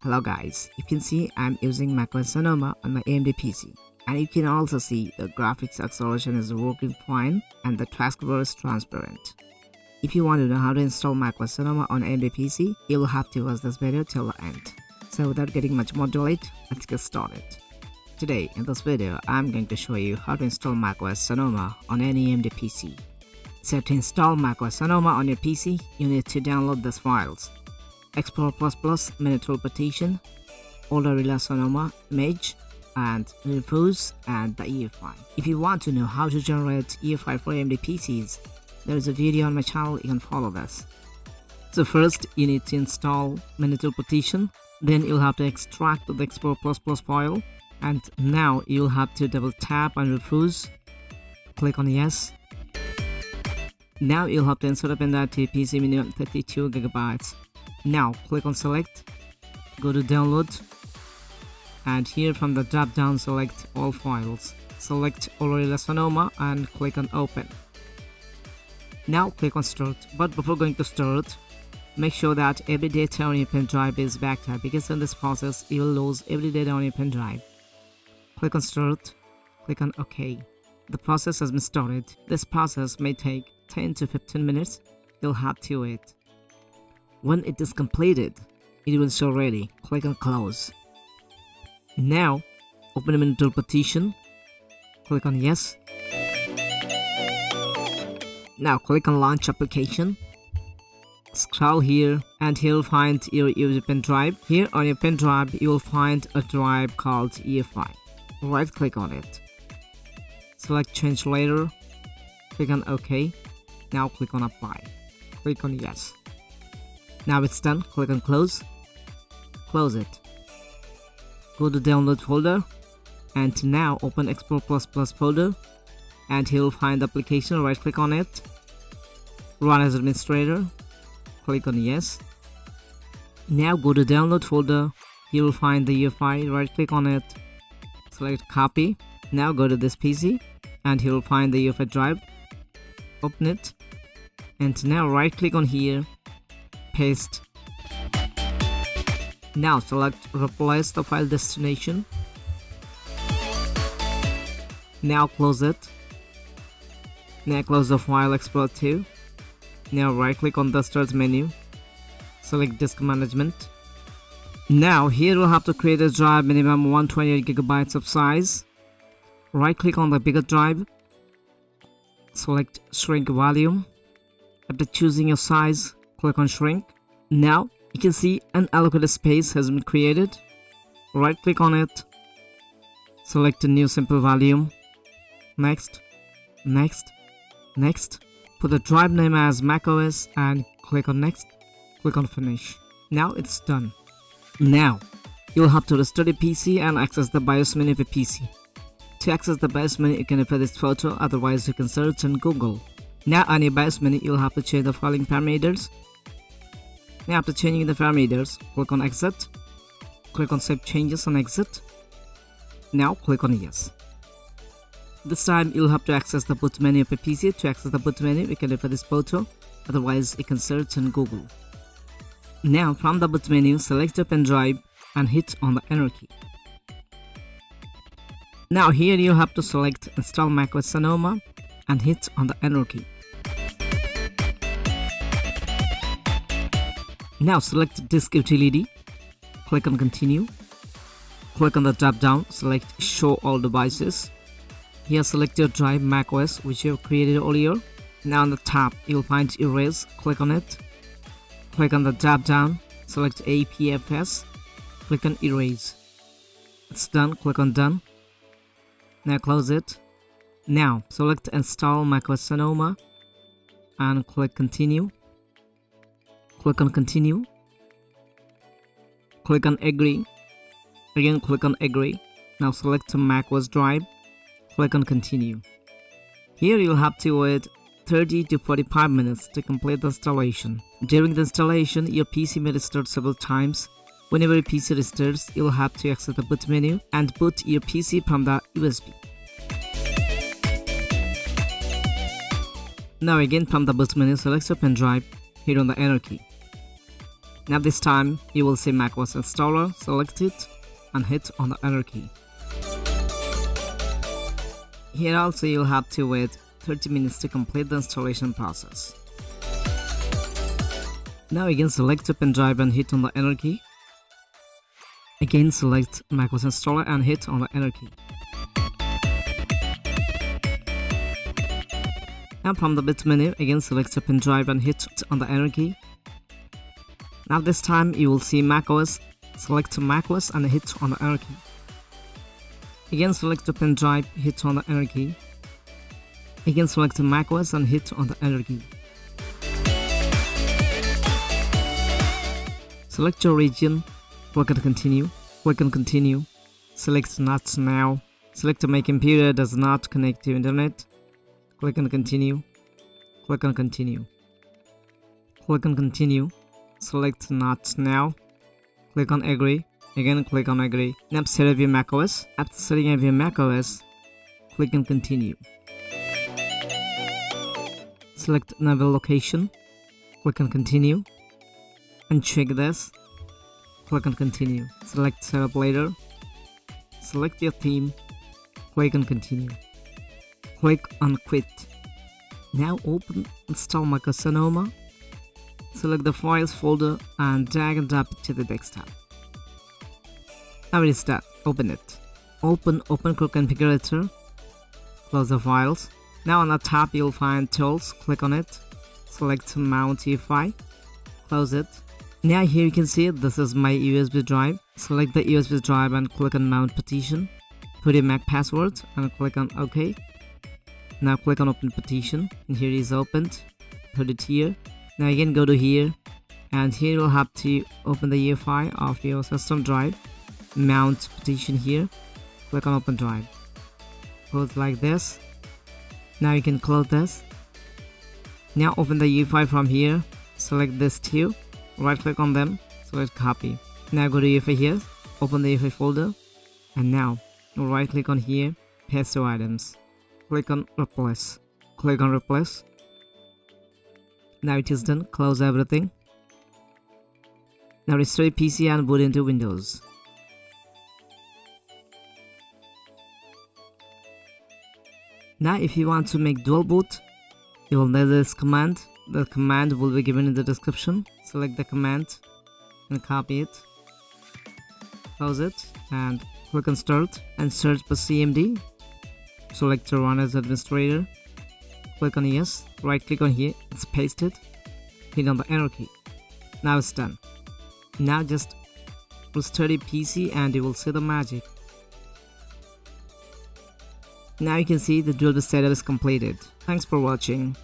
Hello guys, you can see I'm using macOS Sonoma on my AMD PC, and you can also see the graphics acceleration is working fine and the taskbar is transparent. If you want to know how to install macOS Sonoma on AMD PC, you will have to watch this video till the end. So without getting much more delayed, let's get started. Today in this video, I'm going to show you how to install macOS Sonoma on any AMD PC. So to install macOS Sonoma on your PC, you need to download these files: Explorer++, Mini-Tool Partition, Older Sonoma image, and APUs and the EFI. If you want to know how to generate EFI for AMD PCs, there is a video on my channel, you can follow this. So first you need to install Mini-Tool Partition, then you'll have to extract the Explorer++ file, and now you'll have to double tap on APUs, click on yes. Now you'll have to insert a pen drive to PC minimum 32GB. Now click on select, go to download, and here from the drop down select all files, select Older Sonoma and click on open. Now click on start, but before going to start, make sure that every data on your pen drive is backed up, because in this process you will lose every data on your pen drive. Click on start, click on OK. The process has been started. This process may take 10 to 15 minutes. You'll have to wait. When it is completed, it will show ready. Click on close. Now open a Mini-Tool Partition, click on yes. Now click on launch application, scroll here, and here you'll find your user pen drive. Here on your pen drive you will find a drive called EFI. Right click on it, select change later, click on OK. Now click on apply, click on yes. Now it's done, click on close, close it. Go to download folder, and now open Explorer++ folder, and here you'll find the application. Right click on it, run as administrator, click on yes. Now go to download folder, you will find the EFI. Right click on it, select copy. Now go to this PC, and here you'll find the EFI drive, open it, and now right click on here, paste. Now select replace the file destination. Now close it. Now close the file Explorer 2. Now right click on the start menu, select disk management. Now here we'll have to create a drive minimum 128GB of size. Right click on the bigger drive, select shrink volume. After choosing your size, click on shrink. Now you can see an allocated space has been created. Right click on it, select a new simple volume. Next, next, next. Put the drive name as macOS and click on next. Click on finish. Now it's done. Now you'll have to restart your PC and access the BIOS menu of your PC. To access the BIOS menu, you can refer this photo, otherwise you can search on Google. Now on your BIOS menu, you'll have to change the following parameters. Now after changing the parameters, click on exit, click on save changes and exit. Now click on yes. This time you'll have to access the boot menu of your PC. To access the boot menu, you can refer this photo, otherwise you can search on Google. Now from the boot menu, select your pen drive and hit on the enter key. Now here you have to select install macOS Sonoma and hit on the enter key. Now select disk utility, click on continue, click on the drop down, select show all devices. Here select your drive macOS which you have created earlier. Now on the top you'll find erase, click on it, click on the drop down, select APFS, click on erase. It's done, click on done. Now close it. Now select install macOS Sonoma and click continue. Click on continue, click on agree, again click on agree. Now select the macOS drive, click on continue. Here you'll have to wait 30 to 45 minutes to complete the installation. During the installation, your PC may restart several times. Whenever your PC restarts, you'll have to access the boot menu and boot your PC from the USB. Now again from the boot menu, select your pen drive, hit on the enter key. Now this time you will see macOS installer, select it and hit on the enter key. Here also you'll have to wait 30 minutes to complete the installation process. Now again select Open Drive and hit on the enter key. Again select macOS installer and hit on the enter key. Now from the bit menu, again select Open Drive and hit on the enter key. Now this time you will see macOS, select macOS and hit on the enter key. Again select Open Drive, hit on the enter key. Again select macOS and hit on the enter key. Select your region, click on continue, click on continue, select not now, select my computer does not connect to internet, click on continue, click on continue, click on continue, select not now, click on agree, again click on agree. Now set up your macOS. After setting up your macOS, click on continue. Select another location, click on continue, and check this, click on continue. Select setup later, select your theme, click on continue, click on quit. Now open install macOS Sonoma, select the files folder and drag and drop it to the desktop. Now it is done. Open it. Open Core Configurator, close the files. Now on the top you'll find tools, click on it, select mount EFI, close it. Now here you can see this is my USB drive. Select the USB drive and click on mount partition, put your Mac password and click on OK. Now click on open partition and here it is opened, put it here. Now again go to here and here you'll have to open the EFI of your system drive, mount partition here, click on open drive, close like this. Now you can close this. Now open the EFI from here, select this two, right click on them, select copy. Now go to EFI here, open the EFI folder and now right click on here, paste to items, click on replace, click on replace. Now it is done, close everything. Now restore your PC and boot into Windows. Now if you want to make dual boot, you will need this command. The command will be given in the description. Select the command and copy it, close it and click on start and search for CMD. Select to run as administrator, click on yes, right click on here, it's pasted, hit on the enter key. Now it's done. Now just restart your PC and you will see the magic. Now you can see the dual boot setup is completed. Thanks for watching.